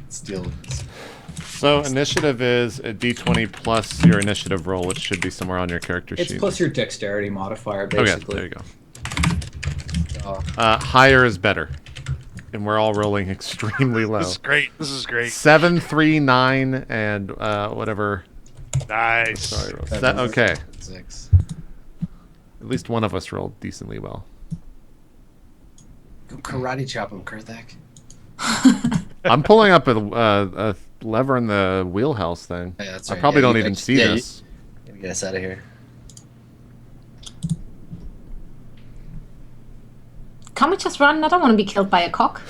Steal. So initiative is a d20 plus your initiative roll, which should be somewhere on your character sheet. It's plus your dexterity modifier, basically. Okay, there you go. Higher is better. And we're all rolling extremely low. This is great. This is great. 7, 3, 9, and whatever. Nice. Sorry, okay. 6. At least one of us rolled decently well. Go karate chop him, Kurthak. I'm pulling up a lever in the wheelhouse thing. Yeah, that's I right. probably Yeah, don't even see this. Get us out of here. Can't we just run? I don't want to be killed by a cock.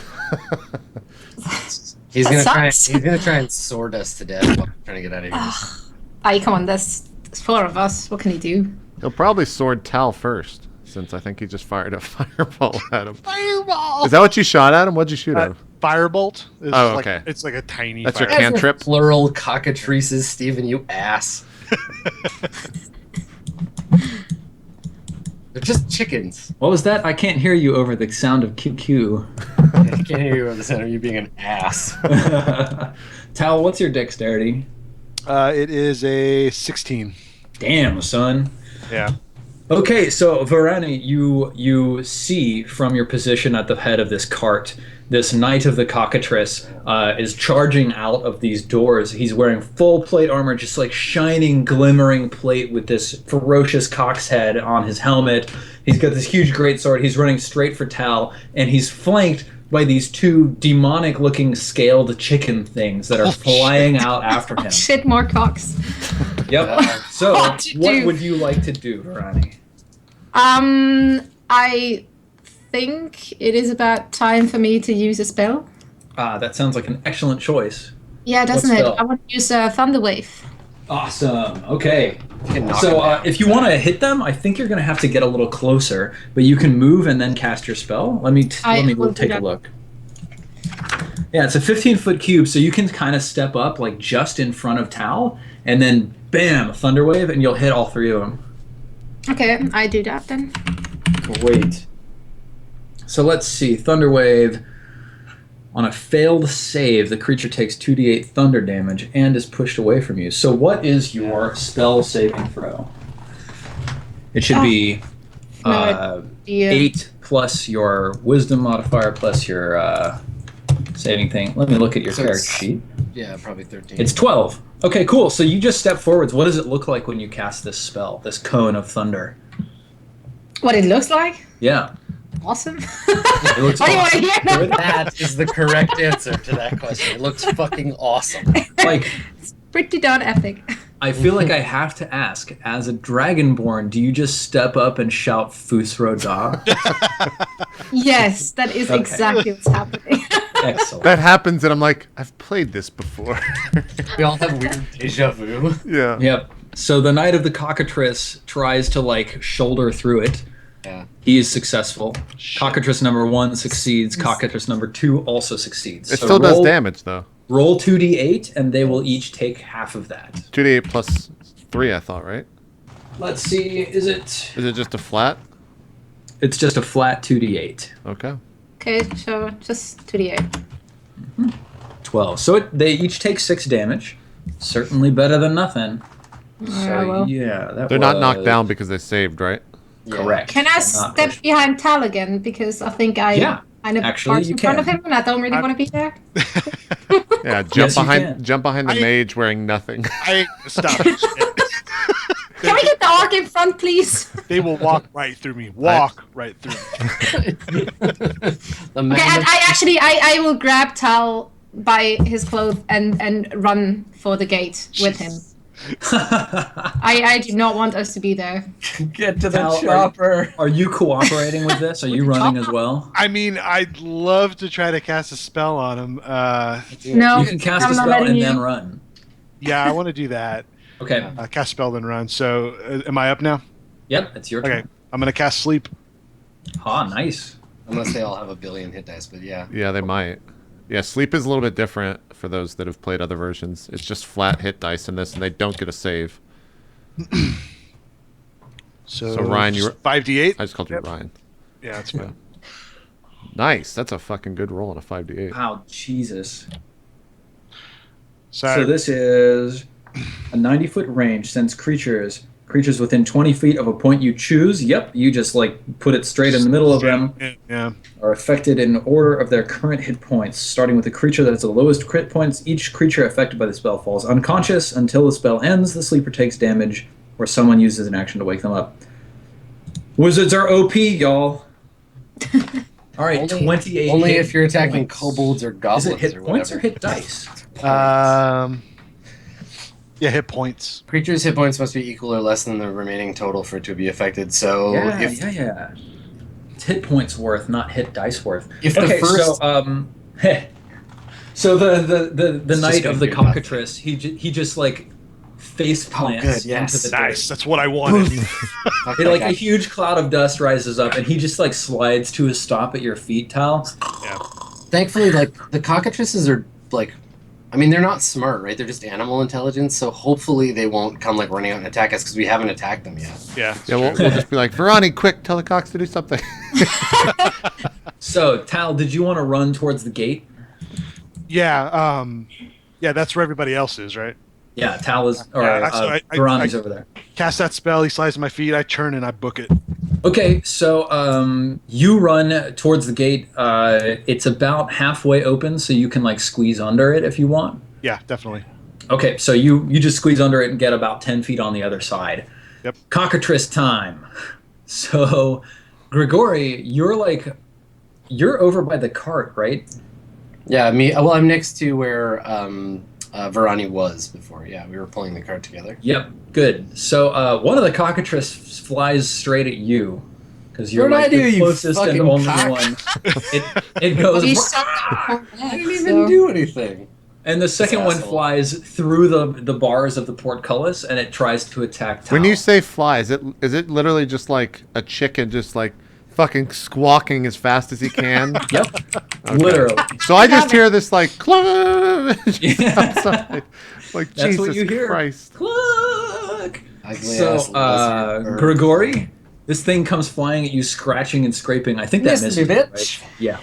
He's gonna try. sucks. He's gonna try and sword us to death while we're trying to get out of here. Aye, come on, there's 4 of us. What can he do? He'll probably sword Tal first, since I think he just fired a fireball at him. Fireball! Is that what you shot at him? What'd you shoot at him? Firebolt. Is Oh, like, okay. It's like a tiny. That's your fireball. cantrip? Plural cockatrices, Steven, you ass. They're just chickens. What was that? I can't hear you over the sound of QQ. I can't hear you over the sound of you being an ass. Tal, what's your dexterity? It is a 16. Damn, son. Yeah. Okay, so Varani, you see from your position at the head of this cart, this knight of the cockatrice is charging out of these doors. He's wearing full plate armor, just like shining, glimmering plate with this ferocious cock's head on his helmet. He's got this huge greatsword. He's running straight for Tal, and he's flanked by these 2 demonic-looking scaled chicken things that are flying out after him. Shit, more cocks. Yep. So, What to what do? would you like to do, Varani? I think it is about time for me to use a spell. That sounds like an excellent choice. Yeah, doesn't What it? spell? I want to use Thunder Wave. Awesome. Okay. You can knock So him down. if you want to hit them, I think you're going to have to get a little closer, but you can move and then cast your spell. Let me will do take a that. look. Yeah, it's a 15-foot cube, so you can kind of step up like just in front of Tal, and then bam, thunder wave, and you'll hit all 3 of them. Okay, I do that then. Great. So let's see. Thunder wave. On a failed save, the creature takes 2d8 thunder damage and is pushed away from you. So what is your spell saving throw? It should be No, 8 plus your wisdom modifier plus your saving thing. Let me look at your So character it's- sheet. Yeah, probably 13. It's 12. Okay, cool. So you just step forwards. What does it look like when you cast this spell, this cone of thunder? What it looks like? Yeah. Awesome. It looks What do you want to hear now? That is the correct answer to that question. It looks fucking awesome. Like, It's pretty darn epic. I feel like I have to ask, as a dragonborn, do you just step up and shout Fusro Da? Yes, that is Okay. exactly what's happening. Excellent. That happens, and I'm like, I've played this before. We all have weird deja vu. Yeah. Yep. So the Knight of the Cockatrice tries to, like, shoulder through it. Yeah. He is successful. Cockatrice number 1 succeeds. Cockatrice number 2 also succeeds. It So still does damage, though. Roll 2d8, and they will each take half of that. 2d8 plus 3, I thought, right? Let's see, is it... Is it just a flat? It's just a flat 2d8. Okay. Okay, so just 2d8. 12. So they each take 6 damage. Certainly better than nothing. So, well. yeah, that They're not was knocked down because they saved, right? correct. Can I Not step pushed. behind Tal again? Because I think I Yeah, kind of actually, parked you in front of can. him and I don't really want to be there. Yeah, jump Yes, you behind can. jump behind the I- mage wearing nothing. I stop. Shit. Can we get the orc in front, please? They will walk right through me. Walk right through me. The man Okay, and I will grab Tal by his clothes and run for the gate with him. I do not want us to be there. Get to Tal, Are you cooperating with this? Are you running as well? I mean, I'd love to try to cast a spell on him. No, You can cast I'm a not spell letting and you. then run. Yeah, I want to do that. Okay. Cast spell then run. So, am I up now? Yep, it's your Okay, turn. I'm gonna cast sleep. Ah, nice. Unless they all have a billion hit dice, but yeah. Yeah, they might. Yeah, sleep is a little bit different for those that have played other versions. It's just flat hit dice in this, and they don't get a save. So, Ryan, you were- 5d8. I just called you Ryan. Yeah, that's fine. Nice. That's a fucking good roll on a 5d8. Wow, Jesus. So this is a 90-foot range. Sends creatures within 20 feet of a point you choose. Yep, you just like put it straight in the middle of them. Yeah. Are affected in order of their current hit points, starting with the creature that has the lowest crit points. Each creature affected by the spell falls unconscious until the spell ends. The sleeper takes damage, or someone uses an action to wake them up. Wizards are OP, y'all. All right, 28. Only hit if you're attacking points. kobolds or Is goblins it hit or points whatever. or hit dice? Yeah, hit points. Creatures' hit points must be equal or less than the remaining total for it to be affected. So Yeah. It's hit points worth, not hit dice worth. If the Okay, first- so the It's knight just of the gonna be nothing. cockatrice, he just like face plants good, yes. into the Nice. dirt. That's what I wanted. Okay, Like a gotcha. huge cloud of dust rises up, and he just like slides to a stop at your feet, Tal. Yeah. Thankfully, like the cockatrices are like, I mean, they're not smart, right? They're just animal intelligence. So hopefully they won't come like running out and attack us because we haven't attacked them yet. Yeah. Yeah, we'll just be like, Verani, quick, tell the cocks to do something. So, Tal, did you want to run towards the gate? Yeah. Yeah, that's where everybody else is, right? Yeah, Tal is, or Yeah, so Veroni's over there. Cast that spell. He slides to my feet. I turn and I book it. Okay, so you run towards the gate. It's about halfway open, so you can like squeeze under it if you want. Yeah, definitely. Okay, so you just squeeze under it and get about 10 feet on the other side. Yep. Cockatrice time. So, Grigori, you're over by the cart, right? Yeah, me. Well, I'm next to where Verani was before. Yeah, we were pulling the cart together. Yep, good. So one of the cockatrice flies straight at you because you're What'd I like do, the you closest and fucking only cock? one. It goes, You shot that I didn't even do anything. and the second one asshole. flies through the bars of the portcullis, and it tries to attack Tal. When you say fly, is it literally just like a chicken just like fucking squawking as fast as he can? Yep, literally. So I just hear this like cluck Yeah. outside. Like That's Jesus what you hear. Christ. Cluck. Ugly So, ass lizard bird. Grigori, this thing comes flying at you, scratching and scraping. I think that Miss misses me, you, bitch. right? Yeah.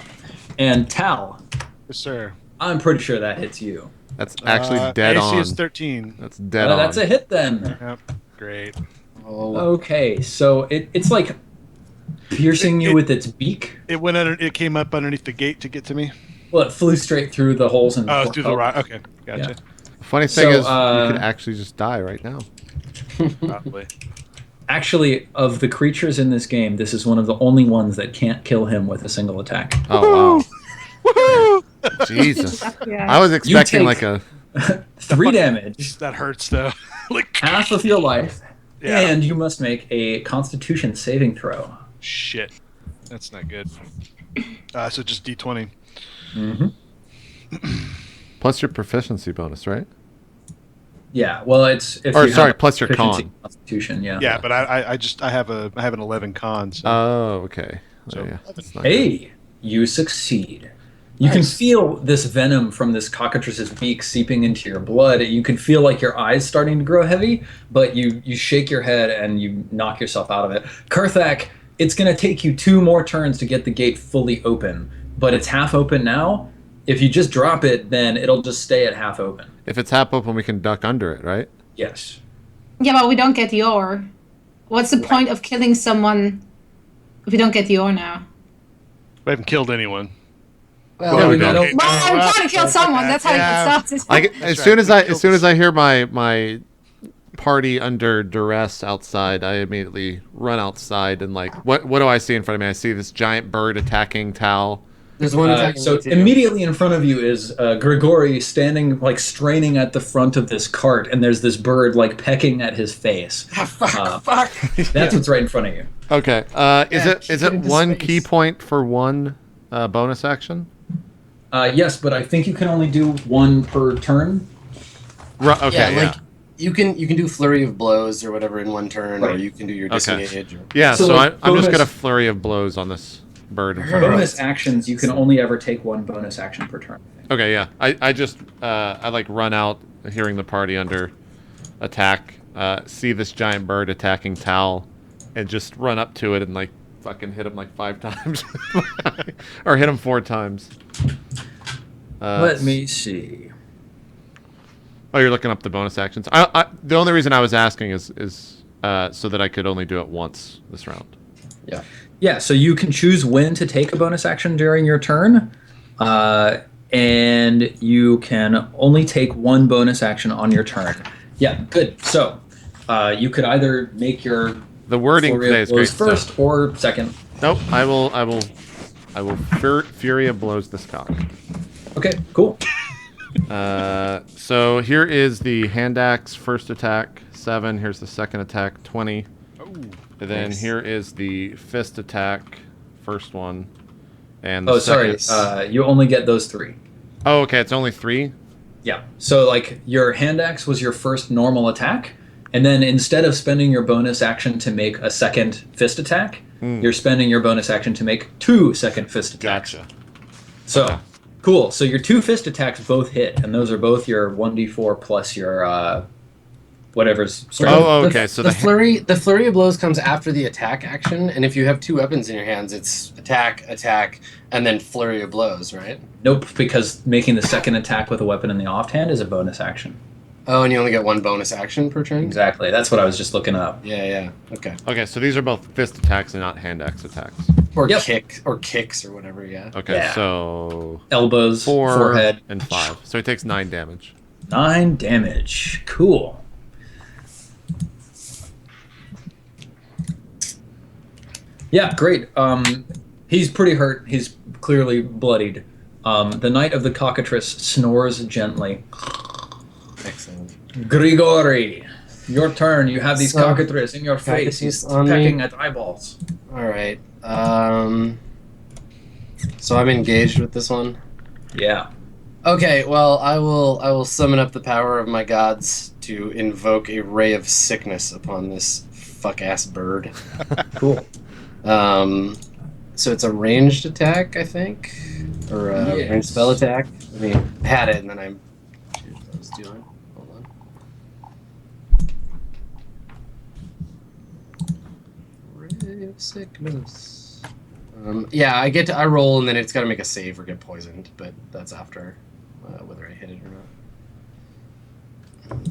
And Tal, Yes, sir. I'm pretty sure that hits you. That's actually dead AC on. is 13. That's dead on. That's a hit then. Yep. Great. Oh, Okay, so it's like piercing you with its beak. It went under. It came up underneath the gate to get to me. Well, it flew straight through the holes in the Oh, through the portcullis. rock. Okay, gotcha. Yeah. Funny thing So, is, you could actually just die right now. Probably. Actually, of the creatures in this game, this is one of the only ones that can't kill him with a single attack. Oh wow, Woohoo! Jesus! Yeah. I was expecting take- like a. 3 damage, That hurts though. Like half of your life, Yeah. and you must make a Constitution saving throw. shit. That's not good. So just D20. Mm-hmm. Plus your proficiency bonus, right? Yeah, well, it's if Or you sorry, have plus your proficiency con. in Constitution. Yeah. Yeah, but I have an 11 con. So. Oh, okay. So, Oh, yeah. That's not good. Hey, you succeed. You can Nice. feel this venom from this cockatrice's beak seeping into your blood. You can feel like your eyes starting to grow heavy, but you shake your head and you knock yourself out of it. Kurthak, it's going to take you 2 more turns to get the gate fully open, but it's half open now. If you just drop it, then it'll just stay at half open. If it's half open, we can duck under it, right? Yes. Yeah, but we don't get the ore. What's the point of killing someone if we don't get the ore now? We haven't killed anyone. well, Yeah, we don't. don't. Well, I'm trying to kill someone. That's how Yeah. it started. Like That's as right. soon as I hear my party under duress outside, I immediately run outside and like what do I see in front of me? I see this giant bird attacking Tal. there's one attacking So me, too. immediately in front of you is Grigori standing like straining at the front of this cart, and there's this bird like pecking at his face. Fuck. That's what's right in front of you. Okay. Is Yeah, it just get into one space. key point for one bonus action? Yes, but I think you can only do 1 per turn. Okay. Yeah. Like you can do flurry of blows or whatever in one turn, or Right. you can do your Okay. disengage. Or... Yeah. So, So, like, I'm just bonus- gonna flurry of blows on this bird. In front of us. Bonus actions, you can only ever take 1 bonus action per turn. I think. Okay. Yeah. I just I like run out, hearing the party under attack. See this giant bird attacking Tal, and just run up to it and like fucking hit him like 5 times, or hit him 4 times. Let me see. Oh, you're looking up the bonus actions. The only reason I was asking is so that I could only do it once this round. Yeah. Yeah, so you can choose when to take a bonus action during your turn, and you can only take one bonus action on your turn. Yeah, good. So you could either make your The wording Flurry today of is great. Blows first or second. Nope. I will. Fury of blows this cock. Okay, cool. So here is the hand axe first attack 7. Here's the second attack 20. And then here is the fist attack, first one, and the second. You only get those 3. Oh, okay. It's only 3. Yeah. So like your hand axe was your first normal attack, and then instead of spending your bonus action to make a second fist attack, you're spending your bonus action to make 2 second fist attacks. Gotcha. So Okay. cool. So your 2 fist attacks both hit, and those are both your 1d4 plus your whatever's strength. Oh, okay. So the flurry of blows comes after the attack action, and if you have 2 weapons in your hands, it's attack, and then flurry of blows, right? Nope, because making the second attack with a weapon in the offhand is a bonus action. Oh, and you only get 1 bonus action per turn? Exactly. That's what I was just looking up. Yeah. Okay. Okay, so these are both fist attacks and not hand axe attacks. Or Yep. kicks or whatever, yeah. Okay, Yeah. so Elbows, 4 forehead. and 5. So he takes 9 damage. 9 damage. Cool. Yeah, great. He's pretty hurt. He's clearly bloodied. The Knight of the Cockatrice snores gently. Excellent. Grigori, your turn. You have these So, cockatrice in your face. Cockatrice He's on me. pecking at eyeballs. All right. So I'm engaged with this one. Yeah. Okay, well, I will summon up the power of my gods to invoke a ray of sickness upon this fuck-ass bird. Cool. So it's a ranged attack, I think? Or a Yes. ranged spell attack? I mean, I had it, and then I was doing. Hold on. Ray of sickness. Yeah, I roll, and then it's got to make a save or get poisoned, but that's after whether I hit it or not.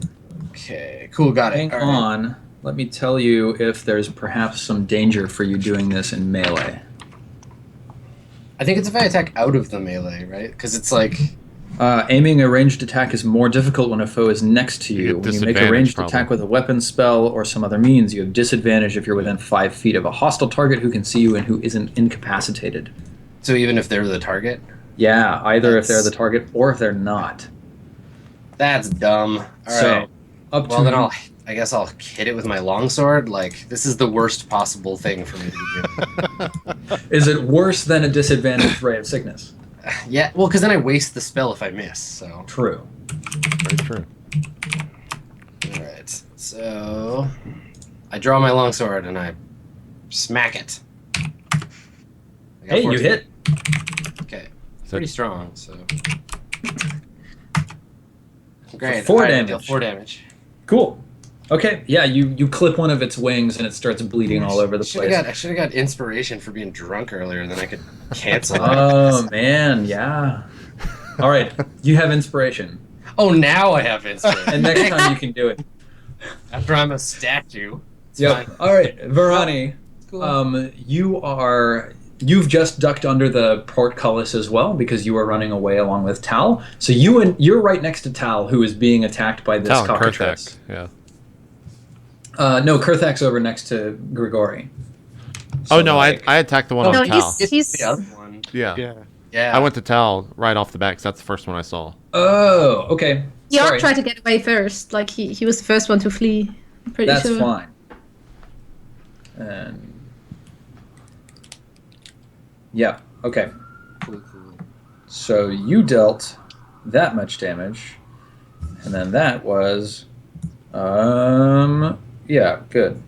Okay, cool, got it. Hang All right. on. Let me tell you if there's perhaps some danger for you doing this in melee. I think it's if I attack out of the melee, right? Because it's like... Aiming a ranged attack is more difficult when a foe is next to you. get When you make a disadvantage, ranged probably. attack with a weapon, spell, or some other means, you have disadvantage if you're within 5 feet of a hostile target who can see you and who isn't incapacitated. So even if they're the target? Yeah, either if they're That's- the target or if they're not. That's dumb. All right. So, up Well, to then you. I guess I'll hit it with my longsword. Like, this is the worst possible thing for me to be doing. Is it worse than a disadvantaged ray of sickness? Yeah, well, because then I waste the spell if I miss, so... True. Very true. Alright, so... I draw my longsword and I smack it. I got Hey, you 14. hit. Okay, So- pretty strong, so... Great, 4 alright, I deal damage. 4 damage. Cool. Okay, yeah, you clip one of its wings and it starts bleeding all over the place. I should have got inspiration for being drunk earlier, and then I could cancel it. Oh, man, yeah. All right, you have inspiration. Oh, now I have inspiration. And next time you can do it. After I'm a statue. It's Yep. fine. All right, Varani, Cool. you've just ducked under the portcullis as well because you were running away along with Tal. So you're right next to Tal, who is being attacked by this Talon cockatrice. Kurthak, yeah. No, Kurthak's over next to Grigori. Oh, So, no, like- I attacked the one No, on Tal. he's The other one. Yeah. Yeah. Yeah. I went to Tal right off the bat 'cause that's the first one I saw. Oh, okay. Yark Sorry. tried to get away first. Like he was the first one to flee. I'm pretty That's sure. fine. And yeah, okay. Cool. So you dealt that much damage, and then that was, yeah, good.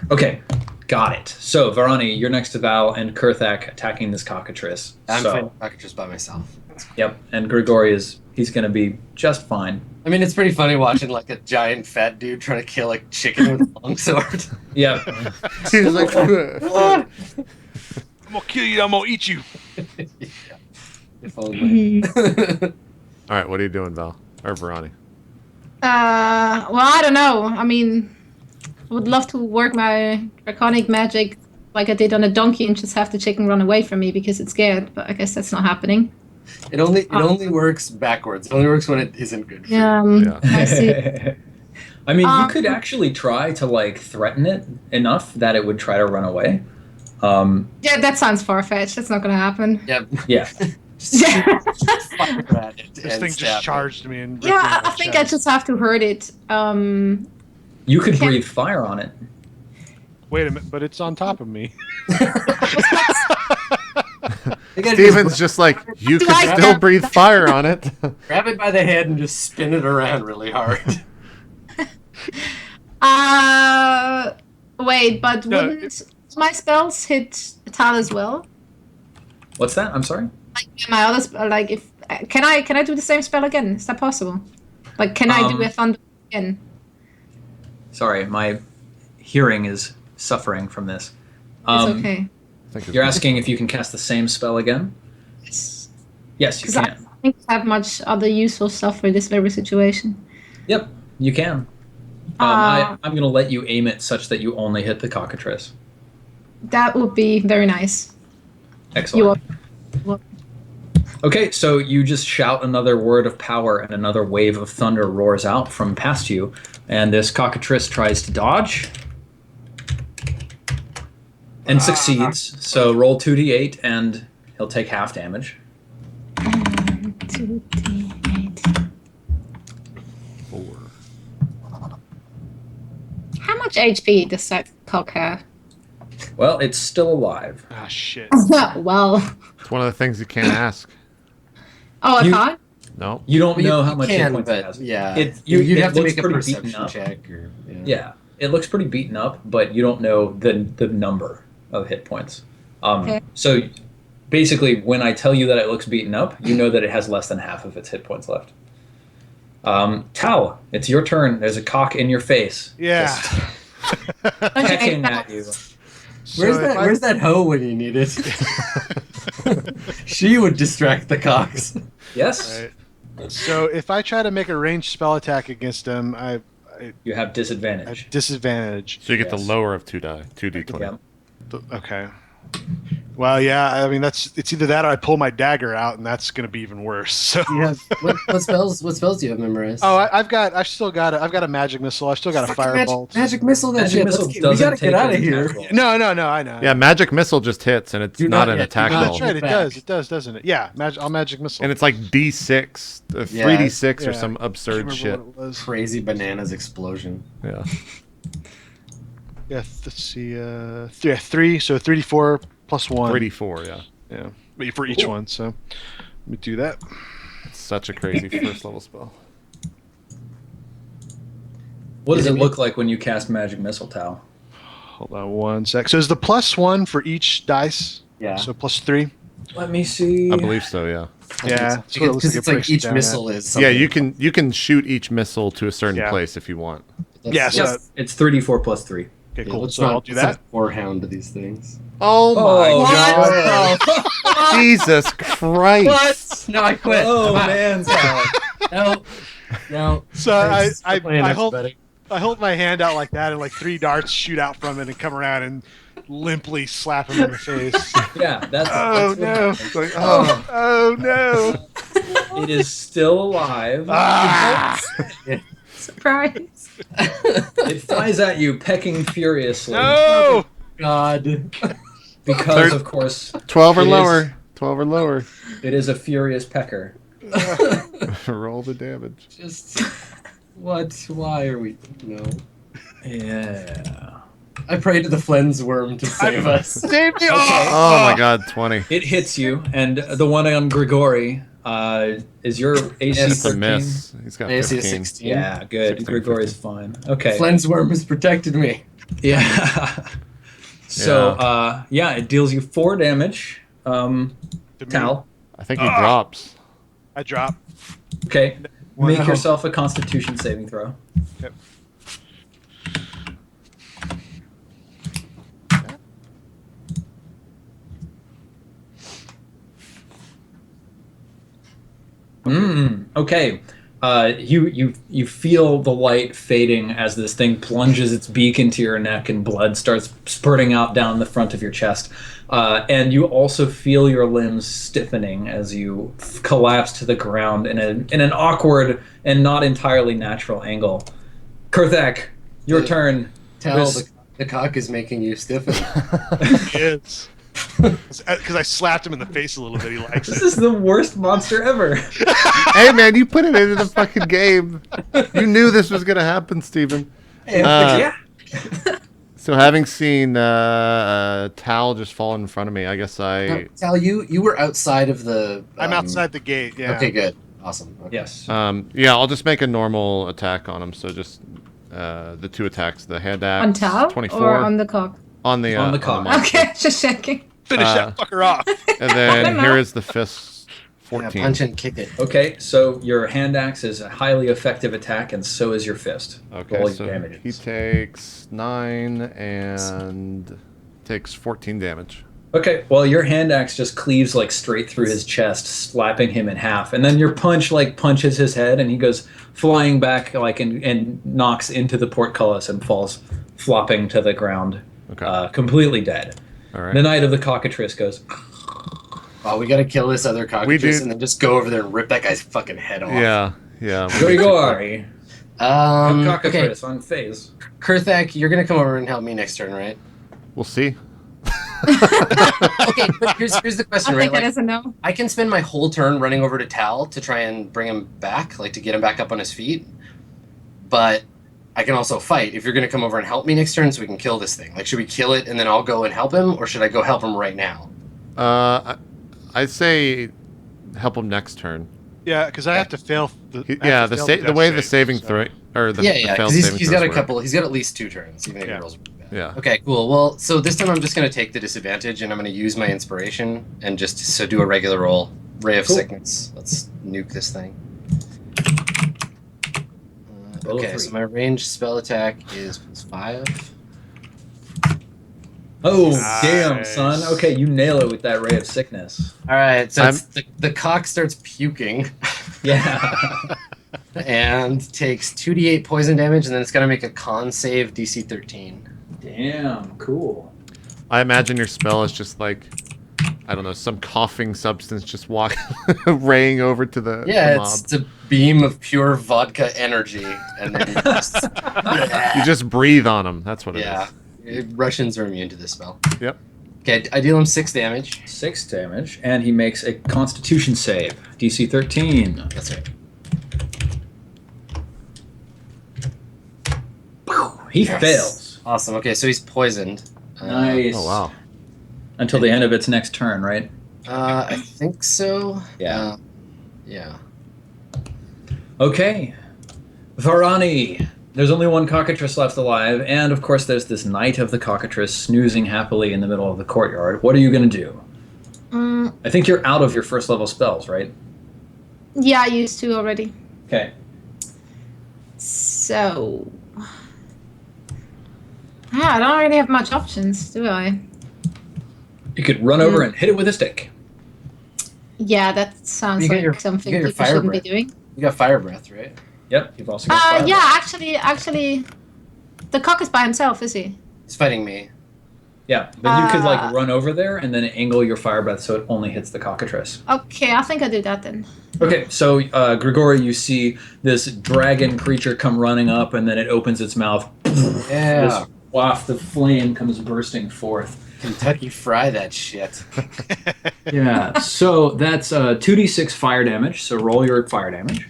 Okay, got it. So Varani, you're next to Val and Kurthak attacking this cockatrice. I'm so, fighting cockatrice by myself. Yep, and Grigori he's gonna be just fine. I mean, it's pretty funny watching like a giant fat dude trying to kill a chicken with a longsword. Yep. He's like, I'm gonna kill you. I'm gonna eat you. If only. all right, what are you doing, Val? Or Verani? Well, I don't know. I mean, I would love to work my draconic magic like I did on a donkey and just have the chicken run away from me because it's scared. But I guess that's not happening. It only works backwards. It only works when it isn't good for you. Yeah. I see. I mean, you could actually try to like threaten it enough that it would try to run away. Yeah, that sounds far-fetched. That's not going to happen. Yep. Yeah. Fire at it This and thing stab just it. charged me and ripped Yeah, me in I my think I chest. just have to hurt it. You could breathe fire on it. Wait a minute, but it's on top of me. You gotta Steven's just like, you Do can I still get- breathe fire on it. grab it by the head and just spin it around really hard. Wait, but No, wouldn't my spells hit Tal as well? What's that? I'm sorry. Like my other like if can I do the same spell again? Is that possible? Like can I do a thunder again? Sorry, my hearing is suffering from this. It's okay. You're asking if you can cast the same spell again? Yes. Yes, you 'Cause I can. don't think I have much other useful stuff for this very situation. Yep, you can. I'm going to let you aim it such that you only hit the cockatrice. That would be very nice. Excellent. Okay, so you just shout another word of power and another wave of thunder roars out from past you, and this cockatrice tries to dodge and succeeds. So roll 2d8 and he'll take half damage. 2d8. 4. How much HP does that cock have? Well, it's still alive. Ah, shit. Well. It's one of the things you can't ask. Oh, I You- can't? No. You don't Well, know you how much hit can, points it but has. yeah, It- you'd it have to looks make a pretty beaten perception up. check. Or, Yeah, it looks pretty beaten up, but you don't know the number of hit points. Okay. So basically, when I tell you that it looks beaten up, you know that it has less than half of its hit points left. Tal, it's your turn. There's a cock in your face. Yeah. Just pecking at you. So Where's if that? I- Where's that hoe when you need it? She would distract the cocks. Yes, Right. So if I try to make a ranged spell attack against him, I you have have disadvantage. disadvantage. So you get the Yes. lower of 2d20. Yeah. Okay. Well, yeah. I mean, it's either that or I pull my dagger out, and that's going to be even worse. So. You have what spells? What spells do you have memorized? Oh, I've got a magic missile. I've still got a firebolt. Magic missile. That Magic shit. missile We doesn't gotta take get out of any here. attack rolls. No, I know. Yeah, magic missile just hits, and it's Do not not- an yeah, attack do Oh, not- roll. that's right. It Back. does. It does, doesn't it? Yeah, I'll magic missile. And it's like D6, 3d6 or Yeah. some I can't absurd remember shit. what it was. Crazy bananas explosion. Yeah. Yeah, let's see. 3. So 3d4 plus 1. 3d4, yeah. Yeah, but for each one. So let me do that. It's such a crazy first level spell. What does it look like when you cast magic missile, Tal? Hold on one sec. So is the +1 for each dice? Yeah. So +3. Let me see. I believe so, yeah. Yeah, that's what it looks Because like it's it like breaks each down missile is. Yeah, Something. you can shoot each missile to a certain Yeah. place if you want. Yeah, so Yes, it's 3d4 plus 3. Okay, Yeah, cool. let's So not, I'll do let's that. not forehound to these things. Oh my What? Jesus Christ! No, I quit. Oh I'm out. man, Tal. No. No. So Thanks for playing, I hold everybody. I hold my hand out like that, and like 3 darts shoot out from it and come around and limply slap him in the face. Yeah, that's. Oh that's what no! happens. It's like, oh no! It is still alive. Ah! Surprise. It flies at you, pecking furiously. No! God. Because, of course, 12 or It is- lower. 12 or lower. it is a furious pecker. Roll the damage. Just what? Why are we? No. Yeah. I pray to the Flens worm to save us. Save me! Oh my god, 20. It hits you, and the one on Grigori is your AC Yes, It's a 13? miss. He's got AC 15. 16. Yeah, good. 16, Grigori's fine. Okay. Flens worm has protected me. Yeah. So, yeah, it deals you 4 damage. Tal. I think he drops. I drop. Okay. Wow. Make yourself a Constitution saving throw. Yep. Okay. You feel the light fading as this thing plunges its beak into your neck and blood starts spurting out down the front of your chest. And you also feel your limbs stiffening as you collapse to the ground in an awkward and not entirely natural angle. Kurthak, your turn. Tell the cock is making you stiffen. It's because I slapped him in the face a little bit. He likes This it. is the worst monster ever. Hey, man, you put it into the fucking game. You knew this was going to happen, Steven. Yeah. So having seen Tal just fall in front of me, I guess I... Tal, you were outside of the... I'm outside the gate. Yeah. Okay, good. Awesome. Okay. Yes. yeah, I'll just make a normal attack on him. So just the 2 attacks. The hand axe, On Tal 24. or on the cock? On the cock. monster. Okay, just checking. Finish that fucker off. And then here is the fist, Yeah, 14. punch and kick it. Okay, so your hand axe is a highly effective attack, and so is your fist. Okay, Roll your so damages. he takes 9 and takes 14 damage. Okay, well, your hand axe just cleaves like straight through his chest, slapping him in half, and then your punch like punches his head, and he goes flying back like and knocks into the portcullis and falls flopping to the ground, Okay. completely dead. All right. The Knight of the Cockatrice goes, Oh, we gotta kill this other We cockatrice do. and then just go over there and rip that guy's fucking head off. Yeah, yeah. Grigori, Okay. Cockatrice on phase. Kurthak, you're gonna come over and help me next turn, right? We'll see. Okay, but here's the I question, right? think that Like, is a no. I can spend my whole turn running over to Tal to try and bring him back, like to get him back up on his feet. But I can also fight if you're going to come over and help me next turn so we can kill this thing. Like, should we kill it and then I'll go and help him, or should I go help him right now? I'd say help him next turn. Yeah, because I have to fail. The way the saving throw or the Yeah, failed because saving he's throws got a work. couple. He's got at least 2 turns, even if Yeah. he rolls really bad. Yeah. Okay, cool. Well, so this time I'm just going to take the disadvantage and I'm going to use my inspiration and just do a regular roll. Ray of Cool. Sickness. Let's nuke this thing. Roll a Okay, 3. so my ranged spell attack is +5. Oh, Nice. damn, son. Okay, you nail it with that Ray of Sickness. All right, so I'm- the cock starts puking Yeah. and takes 2d8 poison damage, and then it's got to make a con save DC 13. Damn, cool. I imagine your spell is just like, I don't know, some coughing substance just raying over to the Yeah, mob. it's a beam of pure vodka energy, and then you just, You just breathe on them. That's what it is. yeah. Russians are immune to this spell. Yep. Okay, I deal him 6 damage. 6 damage, and he makes a Constitution save, DC 13. That's right. He Yes. fails. Awesome. Okay, so he's poisoned. Nice. Oh wow. Until the end of its next turn, right? I think so. Yeah. Yeah. Okay. Varani. There's only one cockatrice left alive, and of course there's this Knight of the Cockatrice snoozing happily in the middle of the courtyard. What are you going to do? I think you're out of your first level spells, right? Yeah, I used to already. Okay. So. Yeah, I don't really have much options, do I? You could run over and hit it with a stick. Yeah, that sounds You got like your- something you got your people fire shouldn't breath. be doing. You got fire breath, right? Yep, you've also got fire Yeah, breath. actually, the cock is by himself, is he? He's fighting me. Yeah, but you could like run over there and then angle your fire breath so it only hits the cockatrice. Okay, I think I do that then. Okay, so Grigori, you see this dragon creature come running up, and then it opens its mouth. Yeah. This waft of flame comes bursting forth. Kentucky Fry that shit. Yeah, so that's 2d6 fire damage. So roll your fire damage.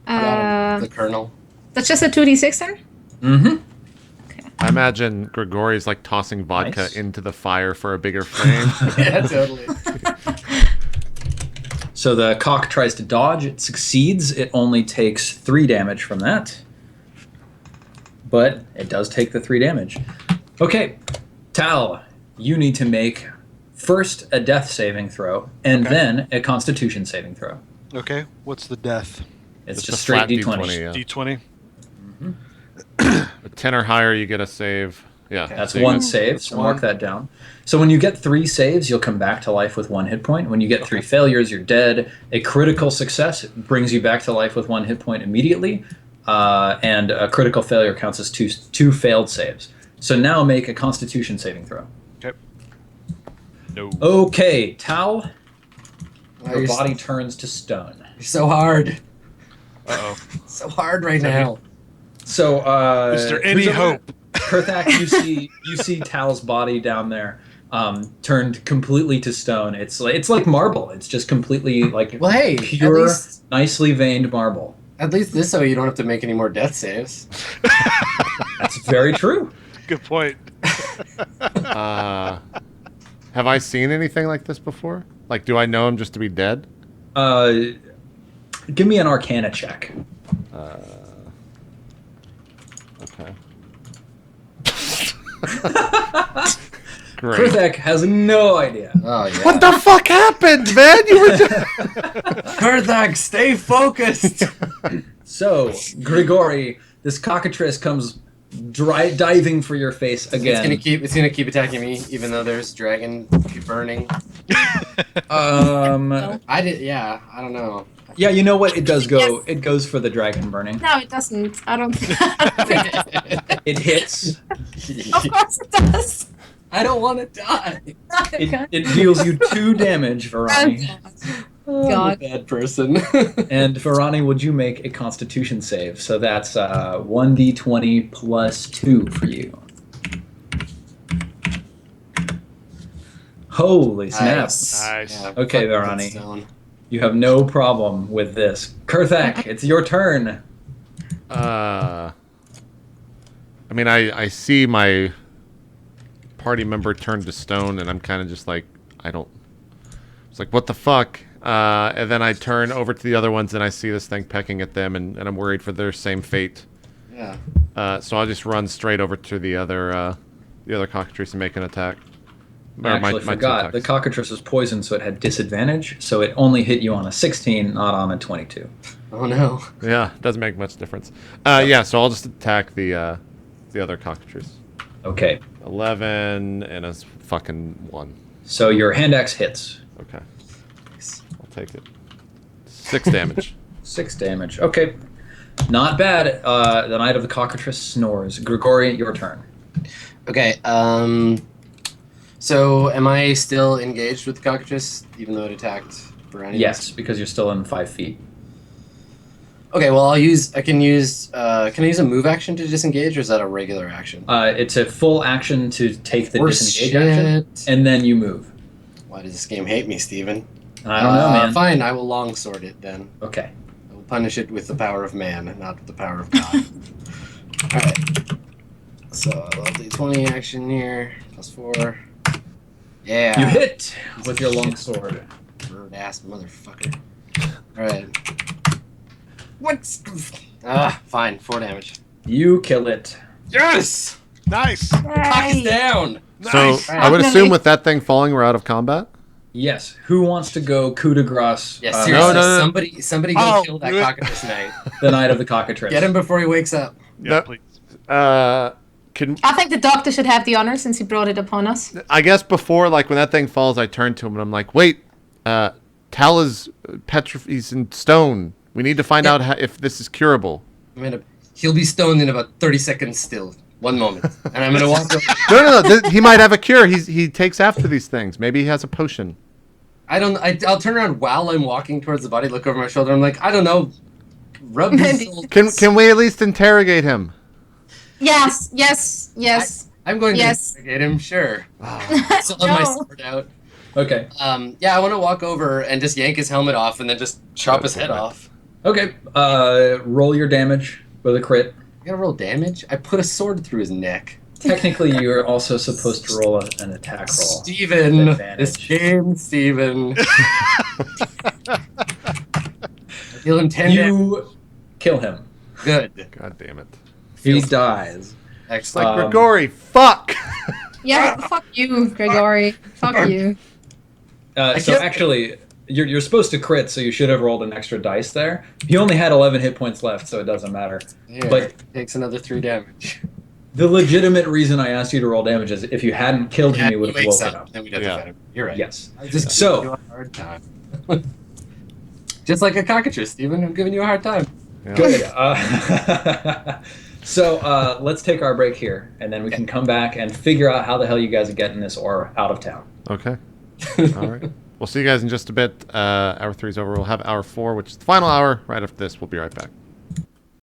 The Colonel. That's just a 2d6 then? Mm-hmm. I imagine Grigori's like tossing vodka Nice. into the fire for a bigger flame. Yeah, totally. So the cock tries to dodge. It succeeds. It only takes 3 damage from that. But it does take the 3 damage. Okay, Tal, you need to make first a death saving throw and Okay. then a constitution saving throw. Okay, what's the death? It's a just straight flat d20. yeah. D20. A 10 or higher, you get a save. Yeah. Okay. That's so you one got- save, so mark that down. So when you get 3 saves, you'll come back to life with 1 hit point. When you get 3 failures, you're dead. A critical success brings you back to life with 1 hit point immediately, and a critical failure counts as two failed saves. So now make a Constitution saving throw. Okay. No. Okay, Tal, Oh, your you're body turns to stone. You're so hard. Uh-oh. So hard right now. So, Is there any who's over hope? there? Kurthak, you see Tal's body down there, turned completely to stone. It's like marble. It's just completely like Well, hey, pure, nicely veined marble. at least this way you don't have to make any more death saves. That's very true. Good point. Have I seen anything like this before? Like, do I know him just to be dead? Give me an Arcana check. Okay. Great. Kurthak has no idea. Oh yeah. What the fuck happened, man? You were just... Kurthak, stay focused. So, Grigori, this cockatrice comes diving for your face again. It's gonna keep attacking me, even though there's dragon burning. I don't know. Yeah, you know what? It does go. Yes. It goes for the dragon burning. No, it doesn't. I don't think It hits. Of course it does. I don't want to die. It deals you 2 damage, Varani. Oh, God. I'm a bad person. And Varani, would you make a Constitution save? So that's 1d20 plus 2 for you. Holy snap! Nice. Nice. Yeah, Okay, fuck that Varani. stone. You have no problem with this. Kurthak, it's your turn. I mean, I see my party member turned to stone, and I'm kind of just like, it's like, what the fuck? And then I turn over to the other ones, and I see this thing pecking at them, and I'm worried for their same fate. Yeah. So I'll just run straight over to the other cockatrice and make an attack. I actually forgot. The cockatrice was poisoned, so it had disadvantage. So it only hit you on a 16, not on a 22. Oh no. Yeah, doesn't make much difference. Yeah, so I'll just attack the other cockatrice. Okay. 11 and a fucking 1. So your hand axe hits. Okay. I'll take it. 6 damage. 6 damage. Okay. Not bad. The Knight of the Cockatrice snores. Grigori, your turn. Okay. So am I still engaged with the cockatrice, even though it attacked Brian? Yes, because you're still in 5 feet. Okay. Well, I can use a move action to disengage, or is that a regular action? It's a full action to take the Horse disengage action, shit. and then you move. Why does this game hate me, Steven? I don't know, man. Fine, I will longsword it then. Okay. I will punish it with the power of man, not with the power of God. Alright. So I'll do 20 action here, plus 4. Yeah. You hit with your longsword. Bird ass motherfucker. Alright. What's. Fine, 4 damage. You kill it. Yes! Nice. Cock is down! So Nice. I would assume with that thing falling, we're out of combat. Yes. Who wants to go coup de grace? Yeah, seriously, no. somebody go Oh, kill that do it. cockatrice knight. The Knight of the Cockatrice. Get him before he wakes up. Yeah, No. please. Can I think the doctor should have the honor since he brought it upon us. I guess before, like when that thing falls, I turn to him and I'm like, "Wait, Tal is he's in stone. We need to find out if this is curable." He'll be stoned in about 30 seconds still. 1 moment. And I'm gonna walk over. No. He might have a cure. He takes after these things. Maybe he has a potion. I'll turn around while I'm walking towards the body, look over my shoulder. I'm like, I don't know. Rub his soul. Can we at least interrogate him? Yes. I'm going Yes. to investigate him, sure. So my No. sword out. Okay. Yeah, I want to walk over and just yank his helmet off and then just chop his head off. Okay. Roll your damage with a crit. I gotta roll damage? I put a sword through his neck. Technically, you're also supposed to roll an attack roll. Steven! Advantage. This game, Steven. I deal him 10 damage. You kill him. Good. God damn it! He dies. It's Excellent. like Grigori. Fuck. Yeah, fuck you, Gregory. Fuck you. So can't- actually, you're supposed to crit, so you should have rolled an extra dice there. He only had 11 hit points left, so it doesn't matter. Here, but- takes another 3 damage. The legitimate reason I asked you to roll damage is if you hadn't killed him, he would have wakes woken up. Then we'd have Yeah. to fight him. You're right. Yes. I just So- giving you a hard time. Just like a cockatrice, Steven. I'm giving you a hard time. Yeah. Good. So let's take our break here, and then we can come back and figure out how the hell you guys are getting this ore out of town. Okay. All right. We'll see you guys in just a bit. Hour 3 is over. We'll have hour 4, which is the final hour. Right after this, we'll be right back.